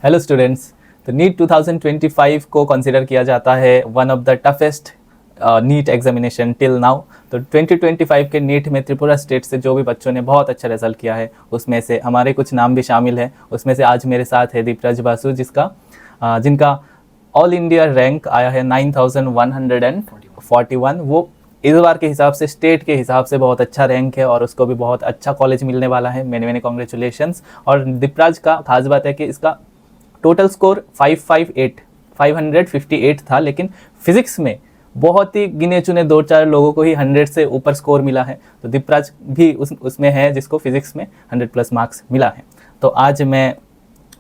Hello students. तो NEET 2025 को consider किया जाता है one of the toughest NEET examination till now. तो 2025 के नीट में त्रिपुरा स्टेट से जो भी बच्चों ने बहुत अच्छा रिजल्ट किया है उसमें से हमारे कुछ नाम भी शामिल हैं। उसमें से आज मेरे साथ है दीपराज बासु जिनका ऑल इंडिया रैंक आया है 9141। वो इस बार के हिसाब से स्टेट के हिसाब से बहुत अच्छा रैंक है और उसको भी बहुत अच्छा कॉलेज मिलने वाला है। मैंने कॉन्ग्रेचुलेशंस। और दीपराज का खास बात है कि इसका टोटल स्कोर 558 था, लेकिन फिजिक्स में बहुत ही गिने चुने 2-4 लोगों को ही 100 से ऊपर स्कोर मिला है। तो दीपराज भी उसमें है जिसको फिजिक्स में 100+ मार्क्स मिला है। तो आज मैं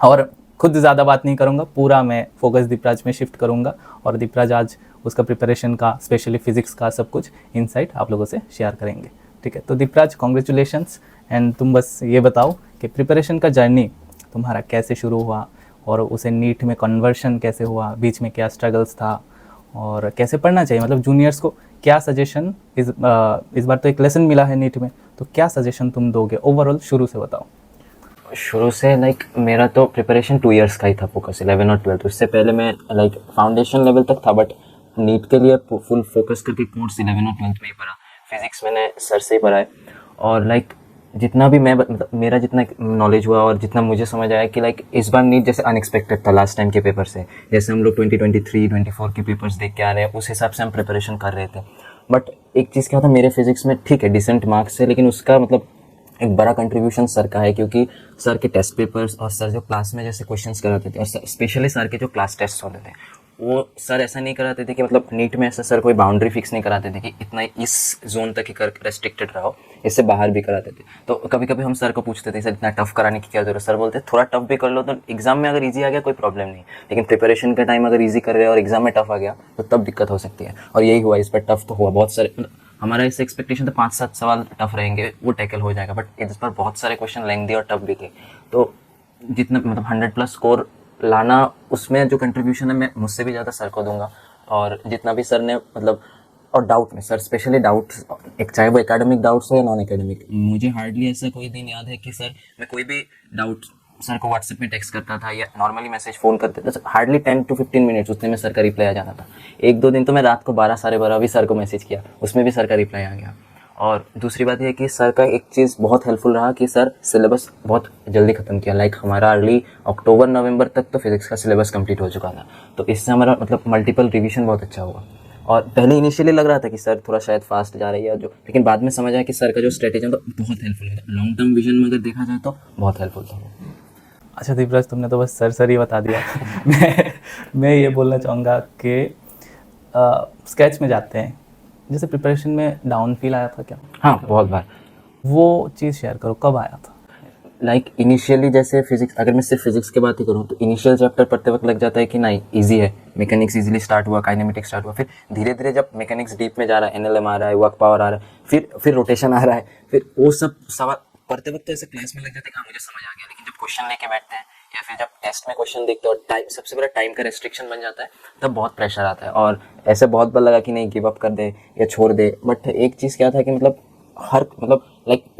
और खुद ज़्यादा बात नहीं करूँगा, पूरा मैं फोकस दीपराज में शिफ्ट करूँगा और दीपराज आज उसका प्रिपरेशन का, स्पेशली फिजिक्स का सब कुछ इनसाइट आप लोगों से शेयर करेंगे। ठीक है, तो दीपराज कॉन्ग्रेचुलेशंस। एंड तुम बस ये बताओ कि प्रिपरेशन का जर्नी तुम्हारा कैसे शुरू हुआ और उसे नीट में कन्वर्शन कैसे हुआ, बीच में क्या स्ट्रगल्स था और कैसे पढ़ना चाहिए, मतलब जूनियर्स को क्या सजेशन इस बार तो एक लेसन मिला है नीट में, तो क्या सजेशन तुम दोगे ओवरऑल? शुरू से बताओ। शुरू से मेरा तो प्रिपरेशन 2 इयर्स का ही था, फोकस 11 और 12। उससे पहले मैं फाउंडेशन लेवल तक था, बट नीट के लिए फुल फोकस करके कोर्स 11 और 12 में ही पढ़ा। फिजिक्स मैंने सर से ही पढ़ा है और जितना भी मेरा जितना नॉलेज हुआ और जितना मुझे समझ आया कि इस बार नीट जैसे अनएक्सपेक्टेड था लास्ट टाइम के पेपर से। जैसे हम लोग 2023-24 के पेपर्स देख के आ रहे हैं, उस हिसाब से हम प्रिपरेशन कर रहे थे। बट एक चीज़ क्या था, मेरे फिजिक्स में ठीक है डिसेंट मार्क्स है, लेकिन उसका एक बड़ा कंट्रीब्यूशन सर का है, क्योंकि सर के टेस्ट पेपर्स और सर जो क्लास में जैसे क्वेश्चंस कराते थे और स्पेशली सर के जो क्लास टेस्ट होते थे, वो सर ऐसा नहीं कराते थे कि नीट में ऐसा सर कोई बाउंड्री फिक्स नहीं कराते थे कि इतना इस जोन तक ही कर रेस्ट्रिक्टेड रहो, इससे बाहर भी कराते थे। तो कभी कभी हम सर को पूछते थे सर इतना टफ कराने की क्या जरूरत। सर बोलते थोड़ा टफ भी कर लो तो एग्जाम में अगर ईजी आ गया कोई प्रॉब्लम नहीं, लेकिन प्रिपरेशन के टाइम अगर ईजी कर रहे हो और एग्जाम में टफ आ गया तो तब दिक्कत हो सकती है। और यही हुआ, इस पर टफ तो हुआ बहुत सारे। हमारा इससे एक्सपेक्टेशन था 5-7 सवाल टफ रहेंगे, वो टैकल हो जाएगा, बट इस पर बहुत सारे क्वेश्चन लेंथी और टफ भी थे। तो जितना 100+ स्कोर लाना, उसमें जो कंट्रीब्यूशन है मैं मुझसे भी ज़्यादा सर को दूंगा। और जितना भी सर ने और डाउट में सर स्पेशली डाउट्स, एक चाहे वो एकेडमिक डाउट्स हो या नॉन एकेडमिक, मुझे हार्डली ऐसा कोई दिन याद है कि सर मैं कोई भी डाउट सर को व्हाट्सएप में टेक्स्ट करता था या नॉर्मली मैसेज फ़ोन करते थे, हार्डली 10 to 15 मिनट्स उतने में सर का रिप्लाई आ जाता था। 1-2 दिन तो मैं रात को 12-12:30 भी सर को मैसेज किया, उसमें भी सर का रिप्लाई आ गया। और दूसरी बात यह कि सर का एक चीज़ बहुत हेल्पफुल रहा कि सर सिलेबस बहुत जल्दी ख़त्म किया। हमारा अर्ली अक्टूबर-नवंबर तक तो फिज़िक्स का सिलेबस कंप्लीट हो चुका था, तो इससे हमारा मल्टीपल रिवीजन बहुत अच्छा हुआ। और पहले इनिशियली लग रहा था कि सर थोड़ा शायद फास्ट जा रही है लेकिन बाद में समझ आया कि सर का जो स्ट्रेटेजी तो बहुत हेल्पफुल है, लॉन्ग टर्म विजन में अगर देखा जाए तो बहुत हेल्पफुल था। अच्छा दीपराज, तुमने तो बस सर ही बता दिया। मैं ये बोलना चाहूँगा कि स्केच में जाते हैं, जैसे प्रिपरेशन में डाउन फील आया था क्या? हाँ, बहुत बार। वो चीज़ शेयर करो, कब आया था? इनिशियली जैसे फिजिक्स, अगर मैं सिर्फ फिजिक्स की बात ही करूँ तो इनिशियल चैप्टर पढ़ते वक्त लग जाता है कि नहीं इजी है, मैकेनिक्स इजीली स्टार्ट हुआ, काइनेमेटिक्स स्टार्ट हुआ। फिर धीरे धीरे जब मैकेनिक्स डीप में जा रहा है, एनएलएम आ रहा है, वर्क पावर आ रहा है, फिर रोटेशन आ रहा है, फिर वो सब सवाल पढ़ते वक्त तो ऐसे क्लास में लग जाता है कि हाँ मुझे समझ आ गया। लेकिन जब क्वेश्चन लेके बैठते हैं या फिर जब टेस्ट में क्वेश्चन देखते हैं और टाइम, सबसे बड़ा टाइम का रेस्ट्रिक्शन बन जाता है, तब बहुत प्रेशर आता है। और ऐसे बहुत बार लगा कि नहीं गिव अप कर दे या छोड़ दे। बट एक चीज़ क्या था कि हर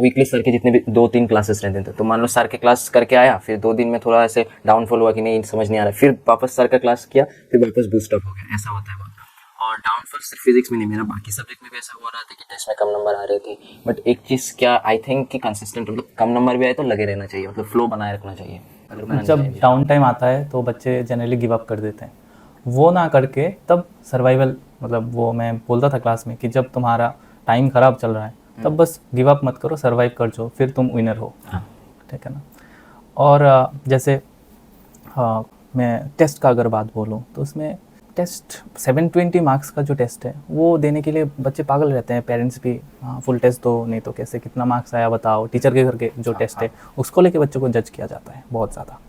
वीकली सर के जितने भी 2-3 क्लासेस रहते थे, तो मान लो सर के क्लास करके आया, फिर 2 दिन में थोड़ा ऐसे डाउनफॉल हुआ कि नहीं समझ नहीं आ रहा, फिर वापस सर का क्लास किया, फिर वापस बूस्टअप हो गया, ऐसा होता है बहुत। और डाउनफॉल सिर्फ फिजिक्स में नहीं, मेरा बाकी सब्जेक्ट में भी ऐसा हो रहा था कि टेस्ट में कम नंबर आ रहे थे। बट एक चीज़ क्या आई थिंक कि कंसिस्टेंट कम नंबर भी आए तो लगे रहना चाहिए, फ्लो बनाए रखना चाहिए। जब डाउन टाइम आता है तो बच्चे जनरली गिव अप कर देते हैं, वो ना करके तब सर्वाइवल, वो मैं बोलता था क्लास में कि जब तुम्हारा टाइम ख़राब चल रहा है तब बस गिव अप मत करो, सर्वाइव कर जाओ, फिर तुम विनर हो। हाँ। ठीक है ना? और जैसे मैं टेस्ट का अगर बात बोलूँ तो उसमें टेस्ट 720 मार्क्स का जो टेस्ट है वो देने के लिए बच्चे पागल रहते हैं, पेरेंट्स भी। हाँ, फुल टेस्ट दो, नहीं तो कैसे, कितना मार्क्स आया बताओ। टीचर के घर के जो टेस्ट है उसको लेके बच्चों को जज किया जाता है बहुत ज़्यादा।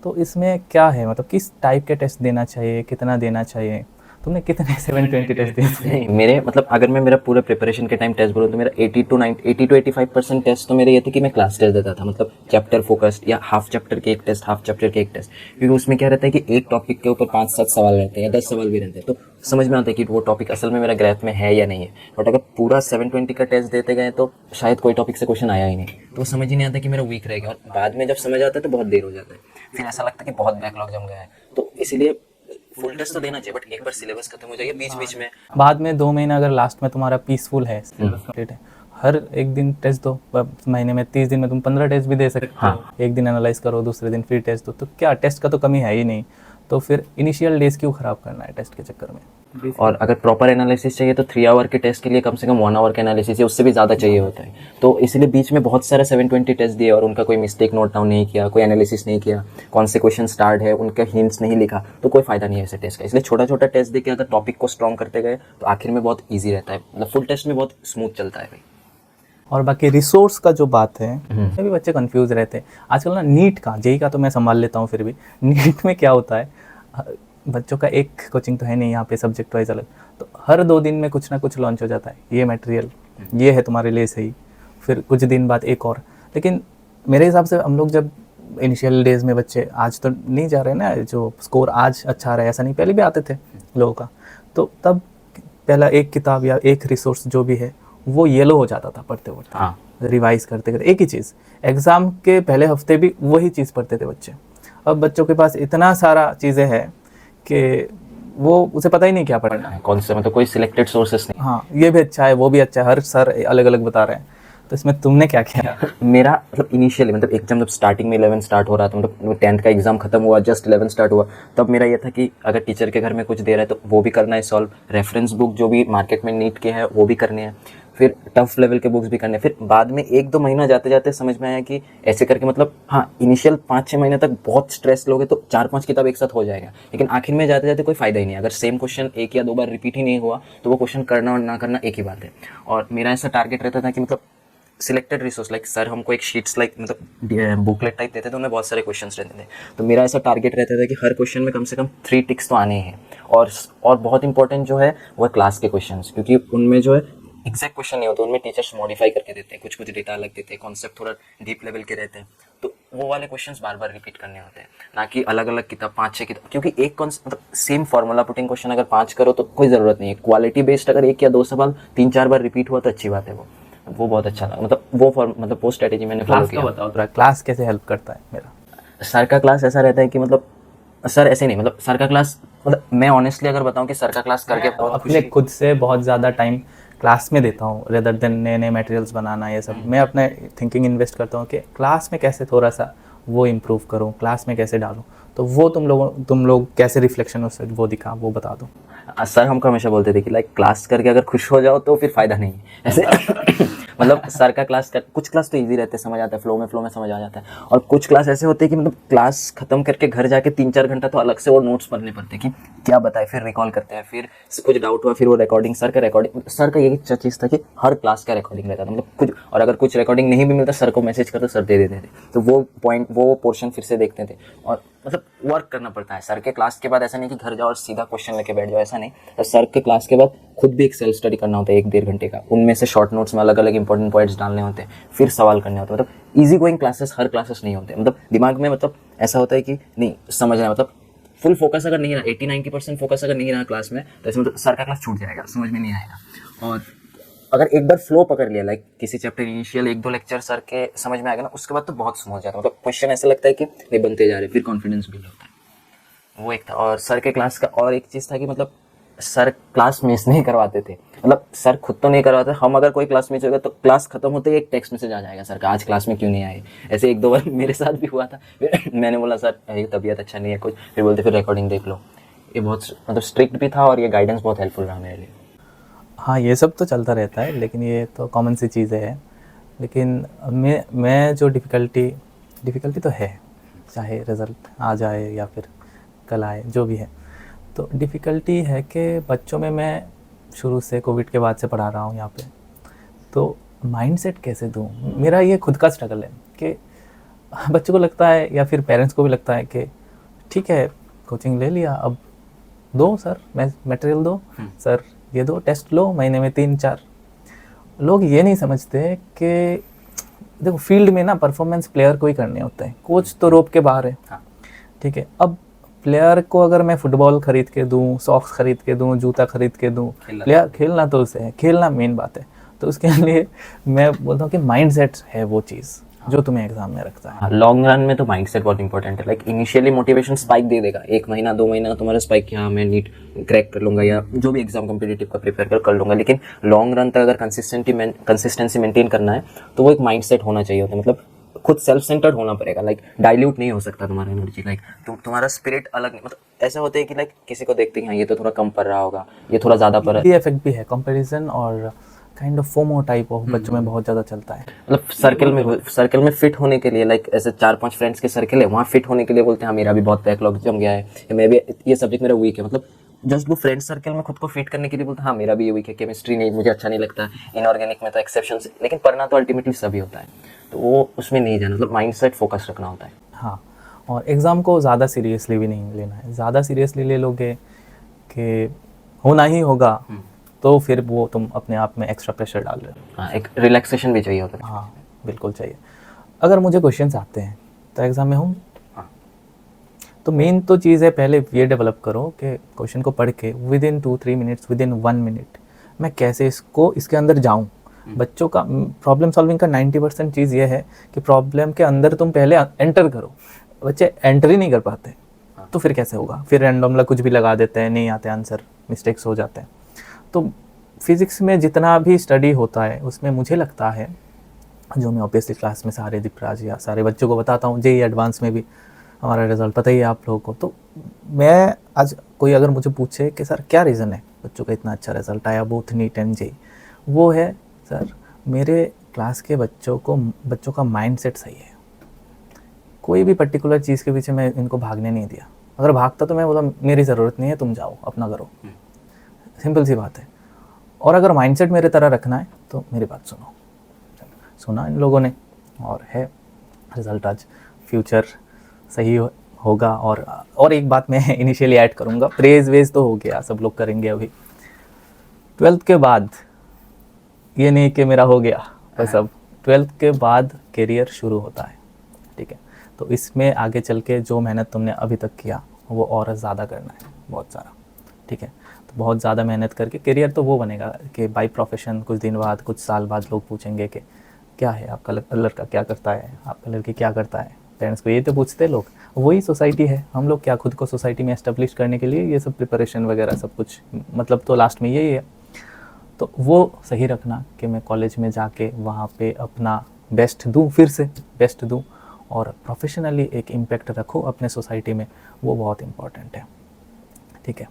तो इसमें क्या है, किस टाइप के टेस्ट देना चाहिए, कितना देना चाहिए? तुमने कितने 720 टेस्ट दिए? नहीं, मेरे अगर मैं मेरा पूरे प्रिपरेशन के टाइम टेस्ट बोलूँ तो मेरा 80 to 85% टेस्ट तो मेरे ये थे कि मैं क्लास टेस्ट देता था, चैप्टर फोकस्ड या हाफ चैप्टर के एक टेस्ट, हाफ चैप्टर के एक टेस्ट। क्योंकि उसमें क्या रहता है कि एक टॉपिक के ऊपर 5-7 सवाल रहते हैं या 10 सवाल भी रहते हैं, तो समझ में आता है कि वो टॉपिक असल में मेरा ग्रैफ में है या नहीं है। बट अगर पूरा 720 का टेस्ट देते गए तो शायद कोई टॉपिक से क्वेश्चन आया ही नहीं, तो समझ ही नहीं आता कि मेरा वीक रहेगा। और बाद में जब समझ आता है तो बहुत देर हो जाता है। फिर ऐसा लगता है कि बहुत बैकलॉग जम गया है। तो इसीलिए फुल टेस्ट तो देना चाहिए, बट एक बार सिलेबस खत्म हो जाइए बीच बीच में। बाद में 2 महीना अगर लास्ट में तुम्हारा पीसफुल है, सिलेबस कंप्लीट है, हर एक दिन टेस्ट दो। महीने में 30 दिन में तुम 15 टेस्ट भी दे सकते हो। हाँ। एक दिन एनालाइज करो, दूसरे दिन फिर टेस्ट दो, तो क्या टेस्ट का तो कमी है ही नहीं। तो फिर इनिशियल डेज क्यों खराब करना है टेस्ट के चक्कर में। और अगर प्रॉपर एनालिसिस चाहिए तो 3 आवर के टेस्ट के लिए कम से कम 1 आवर का एनालिसिस है, उससे भी ज़्यादा चाहिए होता है। तो इसलिए बीच में बहुत सारे 720 टेस्ट दिए और उनका कोई मिस्टेक नोट डाउन नहीं किया, कोई एनालिसिस नहीं किया, कौन से क्वेश्चन स्टार्ट है उनका हिंट्स नहीं लिखा, तो कोई फायदा नहीं है ऐसे टेस्ट का। इसलिए छोटा छोटा टेस्ट देके अगर टॉपिक को स्ट्रॉन्ग करते गए तो आखिर में बहुत ईजी रहता है, मतलब फुल टेस्ट में बहुत स्मूथ चलता है भाई। और बाकी रिसोर्स का जो बात है, भी बच्चे कंफ्यूज रहते हैं आजकल ना। नीट का, जेई का तो मैं संभाल लेता हूँ, फिर भी नीट में क्या होता है, बच्चों का एक कोचिंग तो है नहीं यहाँ पे, सब्जेक्ट वाइज अलग। तो हर 2 दिन में कुछ ना कुछ लॉन्च हो जाता है, ये मटेरियल ये है तुम्हारे लिए सही, फिर कुछ दिन बाद एक और। लेकिन मेरे हिसाब से हम लोग जब इनिशियल डेज में, बच्चे आज तो नहीं जा रहे ना, जो स्कोर आज अच्छा आ रहा है ऐसा नहीं, पहले भी आते थे लोगों का, तो तब पहला एक किताब या एक रिसोर्स जो भी है वो येलो हो जाता था पढ़ते पढ़ते। हाँ। रिवाइज करते करते एक ही चीज़, एग्ज़ाम के पहले हफ्ते भी वही चीज़ पढ़ते थे बच्चे। अब बच्चों के पास इतना सारा चीज़ें हैं कि वो उसे पता ही नहीं क्या पढ़ना है, कौन से, मतलब कोई सिलेक्टेड सोर्सेस नहीं। हाँ ये भी अच्छा है वो भी अच्छा है, हर सर अलग अलग बता रहे हैं। तो इसमें तुमने क्या किया? मेरा मतलब इनिशियली, मतलब एग्जाम जब स्टार्टिंग में 11 स्टार्ट हो रहा था, मतलब 10th का एग्जाम खत्म हुआ, जस्ट 11 स्टार्ट हुआ, तब मेरा ये था कि अगर टीचर के घर में कुछ दे रहा है तो वो भी करना है सॉल्व, रेफरेंस बुक जो भी मार्केट में नीट के हैं वो भी करने हैं, फिर टफ लेवल के बुक्स भी करने हैं। फिर बाद में 1-2 महीना जाते जाते समझ में आया कि ऐसे करके, मतलब हाँ इनिशियल 5-6 महीने तक बहुत स्ट्रेस लोगे तो 4-5 किताब एक साथ हो जाएगा, लेकिन आखिर में जाते जाते कोई फायदा ही नहीं। अगर सेम क्वेश्चन 1 या 2 बार रिपीट ही नहीं हुआ तो वो क्वेश्चन करना और ना करना एक ही बात है। और मेरा ऐसा टारगेट रहता था कि मतलब सिलेक्टेड रिसोर्स, लाइक सर हमको एक शीट्स लाइक मतलब बुकलेट टाइप देते थे, उनमें बहुत सारे क्वेश्चंस रहते थे। तो मेरा ऐसा टारगेट रहता था कि हर क्वेश्चन में कम से कम 3 टिक्स तो आने हैं। और बहुत इंपॉर्टेंट जो है वो है क्लास के क्वेश्चंस, क्योंकि उनमें जो है एग्जैक्ट क्वेश्चन नहीं होते, उनमें टीचर्स मॉडिफाई करके देते हैं, कुछ कुछ डेटा अलग देते हैं, कॉन्सेप्ट थोड़ा डीप लेवल के रहते हैं। तो वो वाले क्वेश्चंस बार बार रिपीट करने होते हैं, ना कि अलग अलग किताब 5-6 किताब, क्योंकि एक मतलब सेम फार्मूला पुटिंग क्वेश्चन अगर 5 करो तो कोई ज़रूरत नहीं है। क्वालिटी बेस्ड अगर 1 या 2 सवाल 3-4 बार रिपीट हुआ तो अच्छी बात है। वो बहुत अच्छा लगा, मतलब वो स्ट्रेटेजी मैंने फॉलो किया। बताओ थोड़ा, क्लास कैसे हेल्प करता है मेरा? सर का क्लास ऐसा रहता है कि मतलब सर ऐसे नहीं, मतलब सर का क्लास, मतलब मैं ऑनेस्टली अगर बताऊं कि सर का क्लास करके बहुत अपने खुद से बहुत ज़्यादा टाइम क्लास में देता हूँ, रेदर देन नए नए मटेरियल्स बनाना ये सब। मैं अपने थिंकिंग इन्वेस्ट करता हूँ कि क्लास में कैसे थोड़ा सा वो इम्प्रूव करूँ, क्लास में कैसे डालूँ। तो वो तुम लोग कैसे रिफ्लेक्शन उससे वो दिखा, वो बता दो। सर हमको हमेशा बोलते थे कि लाइक क्लास करके अगर खुश हो जाओ तो फिर फायदा नहीं है ऐसे। मतलब सर का क्लास कुछ क्लास तो इजी रहते हैं, समझ आता है, फ्लो में समझ आ जाता है, और कुछ क्लास ऐसे होते हैं कि मतलब क्लास खत्म करके घर जाके 3-4 घंटा तो अलग से और नोट्स पढ़ने पड़ते हैं कि क्या बताए, फिर रिकॉल करते हैं, फिर कुछ डाउट हुआ फिर वो रिकॉर्डिंग, सर का यही चीज़ था कि हर क्लास का रिकॉर्डिंग रहता था, मतलब कुछ, और अगर कुछ रिकॉर्डिंग नहीं भी मिलता सर को मैसेज करते, सर दे देते थे, तो वो पोर्शन फिर से देखते थे। और मतलब वर्क करना पड़ता है सर के क्लास के बाद, ऐसा नहीं कि घर जाओ और सीधा क्वेश्चन लेके बैठ जाओ, ऐसा नहीं। तो सर के क्लास के बाद खुद भी एक सेल्फ स्टडी करना होता है 1-1.5 घंटे का, उनमें से शॉर्ट नोट्स में अलग अलग इंपॉर्टेंट पॉइंट्स डालने होते हैं, फिर सवाल करने होते हैं। मतलब ईजी गोइंग क्लासेस हर क्लासेस नहीं होते, मतलब दिमाग में मतलब ऐसा होता है कि नहीं समझना है, मतलब फुल फोकस अगर नहीं रहा, 80-90% फोकस अगर नहीं रहा क्लास में, तो इसमें तो सर का क्लास छूट जाएगा, समझ में नहीं आएगा। और अगर एक बार फ्लो पकड़ लिया, लाइक किसी चैप्टर इनिशियल 1-2 लेक्चर सर के समझ में आएगा ना, उसके बाद तो बहुत स्मूथ जाता है, मतलब क्वेश्चन ऐसा लगता है कि नहीं बनते जा रहे, फिर कॉन्फिडेंस बिल्ड होता है। वो एक था। और सर के क्लास का और एक चीज़ था कि मतलब सर क्लास मिस नहीं करवाते थे, मतलब सर खुद तो नहीं करवाते, हम अगर कोई क्लास मिस होगा तो क्लास खत्म होते ही एक टेक्स्ट मैसेज आ जाएगा सर का, आज क्लास में क्यों नहीं आए। ऐसे 1-2 बार मेरे साथ भी हुआ था, फिर मैंने बोला सर ये तबीयत अच्छा नहीं है कुछ, फिर बोलते फिर रिकॉर्डिंग देख लो। ये बहुत मतलब स्ट्रिक्ट भी था और ये गाइडेंस बहुत हेल्पफुल रहा मेरे लिए। हाँ ये सब तो चलता रहता है, लेकिन ये तो कॉमन सी चीज़ें हैं। लेकिन मैं जो डिफ़िकल्टी तो है, चाहे रिज़ल्ट आ जाए या फिर कल आए, जो भी है। तो डिफ़िकल्टी है कि बच्चों में मैं शुरू से कोविड के बाद से पढ़ा रहा हूँ यहाँ पे, तो माइंडसेट कैसे दूँ, मेरा ये खुद का स्ट्रगल है कि बच्चों को लगता है या फिर पेरेंट्स को भी लगता है कि ठीक है कोचिंग ले लिया, अब दो सर मटेरियल दो सर, ये दो टेस्ट लो, महीने में 3-4। लोग ये नहीं समझते कि देखो फील्ड में ना परफॉर्मेंस प्लेयर को ही करने होते हैं, कोच तो रोप के बाहर है। ठीक है, अब प्लेयर को अगर मैं फुटबॉल खरीद के दूं, सॉक्स खरीद के दूं, जूता खरीद के दूं, प्लेयर खेलना तो उसे है, खेलना मेन बात है। तो उसके लिए मैं बोलता हूँ कि माइंडसेट है वो चीज़, जो तुम्हें एग्जाम में रखता है। हाँ, लॉन्ग रन में तो माइंडसेट बहुत इंपॉर्टेंट है। लाइक इनिशियली मोटिवेशन स्पाइक दे देगा, 1 महीना 2 महीना तुम्हारा स्पाइक कि हाँ मैं नीट क्रैक कर लूंगा या जो भी एग्जाम कॉम्पिटिटिव का प्रिपेयर कर लूंगा, लेकिन लॉन्ग रन तक अगर कंसिस्टेंसी मेंटेन करना है तो वो एक माइंडसेट होना चाहिए होता है। मतलब खुद सेल्फ सेंटर्ड होना पड़ेगा, लाइक डाइल्यूट नहीं हो सकता तुम्हारा एनर्जी, लाइक तुम्हारा स्पिरिट अलग नहीं, मतलब ऐसा होता है कि लाइक किसी को देखते हैं हाँ ये तो थोड़ा कम पढ़ रहा होगा, ये थोड़ा ज़्यादा पढ़ रहा है। ये इफेक्ट भी है, कंपैरिजन और kind of FOMO type of बच्चों में बहुत ज़्यादा चलता है। मतलब सर्कल में फिट होने के लिए, लाइक ऐसे 4-5 फ्रेंड्स के सर्कल है, वहाँ फिट होने के लिए बोलते हैं हाँ मेरा भी बहुत बैकलॉग जम गया है, या मैं भी ये सब्जेक्ट मेरा वीक है, मतलब जस्ट वो फ्रेंड सर्कल में खुद को फिट करने के लिए बोलते हैं हाँ मेरा भी ये वीक है, केमिस्ट्री नहीं मुझे अच्छा नहीं लगता, इनऑर्गेनिक में तो एक्सेप्शन, लेकिन पढ़ना तो अल्टीमेटली सभी होता है, तो वो उसमें नहीं जाना, मतलब माइंडसेट फोकस रखना होता है। हाँ, और एग्ज़ाम को ज़्यादा सीरियसली भी नहीं लेना है। ज़्यादा सीरियसली ले लोगे कि होना ही होगा तो फिर वो तुम अपने आप में एक्स्ट्रा प्रेशर डाल रहे हो। हाँ, एक रिलैक्सेशन भी चाहिए होता है। हाँ बिल्कुल चाहिए। अगर मुझे क्वेश्चंस आते हैं तो एग्ज़ाम में हूँ, तो मेन तो चीज़ है पहले ये डेवलप करो कि क्वेश्चन को पढ़ के with in 2-3 minutes, with in 1 minute मैं कैसे इसके अंदर जाऊँ। बच्चों का प्रॉब्लम सॉल्विंग का 90% चीज़ ये है कि प्रॉब्लम के अंदर तुम पहले एंटर करो। बच्चे एंटर ही नहीं कर पाते तो फिर कैसे होगा, फिर रैंडमली कुछ भी लगा देते हैं, नहीं आते आंसर, मिस्टेक्स हो जाते हैं। तो फिज़िक्स में जितना भी स्टडी होता है उसमें मुझे लगता है, जो मैं ऑब्वियसली क्लास में सारे दीपराज या सारे बच्चों को बताता हूँ, जेईई एडवांस में भी हमारा रिज़ल्ट पता ही है आप लोगों को, तो मैं आज कोई अगर मुझे पूछे कि सर क्या रीज़न है बच्चों का इतना अच्छा रिज़ल्ट आया बोथ नीट एंड जेईई, वो है सर मेरे क्लास के बच्चों का माइंडसेट सही है। कोई भी पर्टिकुलर चीज़ के पीछे मैं इनको भागने नहीं दिया, अगर भागता तो मैं बोला मेरी ज़रूरत नहीं है, तुम जाओ अपना करो, सिंपल सी बात है। और अगर माइंडसेट मेरे तरह रखना है तो मेरी बात सुना इन लोगों ने, और है रिज़ल्ट आज, फ्यूचर सही होगा। और एक बात मैं इनिशियली ऐड करूँगा, प्रेज वेज तो हो गया, सब लोग करेंगे अभी। 12th के बाद ये नहीं कि मेरा हो गया बस, अब 12th के बाद करियर शुरू होता है, ठीक है। तो इसमें आगे चल के जो मेहनत तुमने अभी तक किया वो और ज़्यादा करना है, बहुत सारा, ठीक है। तो बहुत ज़्यादा मेहनत करके करियर तो वो बनेगा कि बाय प्रोफेशन कुछ दिन बाद, कुछ साल बाद लोग पूछेंगे कि क्या है आपका लड़का क्या करता है, आपका लड़की क्या करता है। पेरेंट्स को ये तो पूछते लोग, वही सोसाइटी है। हम लोग क्या खुद को सोसाइटी में एस्टेब्लिश करने के लिए ये सब प्रिपरेशन वगैरह सब कुछ, मतलब तो लास्ट में यही है। तो वो सही रखना कि मैं कॉलेज में जाके वहाँ पे अपना बेस्ट दूँ, फिर से बेस्ट दूँ, और प्रोफेशनली एक इम्पैक्ट रखो अपने सोसाइटी में, वो बहुत इम्पॉर्टेंट है, ठीक है।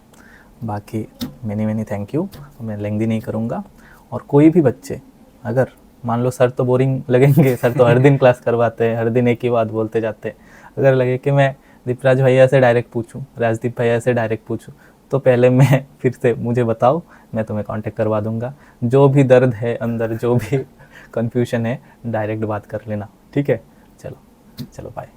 बाकी मैनी थैंक यू, मैं लेंदी नहीं करूँगा। और कोई भी बच्चे अगर मान लो सर तो बोरिंग लगेंगे, सर तो हर दिन क्लास करवाते हैं, हर दिन एक ही बात बोलते जाते हैं, अगर लगे कि मैं दीपराज भैया से डायरेक्ट पूछूं, राजदीप भैया से डायरेक्ट पूछूं, तो पहले मैं फिर से मुझे बताओ, मैं तुम्हें कांटेक्ट करवा दूंगा। जो भी दर्द है अंदर, जो भी कन्फ्यूजन है, डायरेक्ट बात कर लेना, ठीक है। चलो बाय।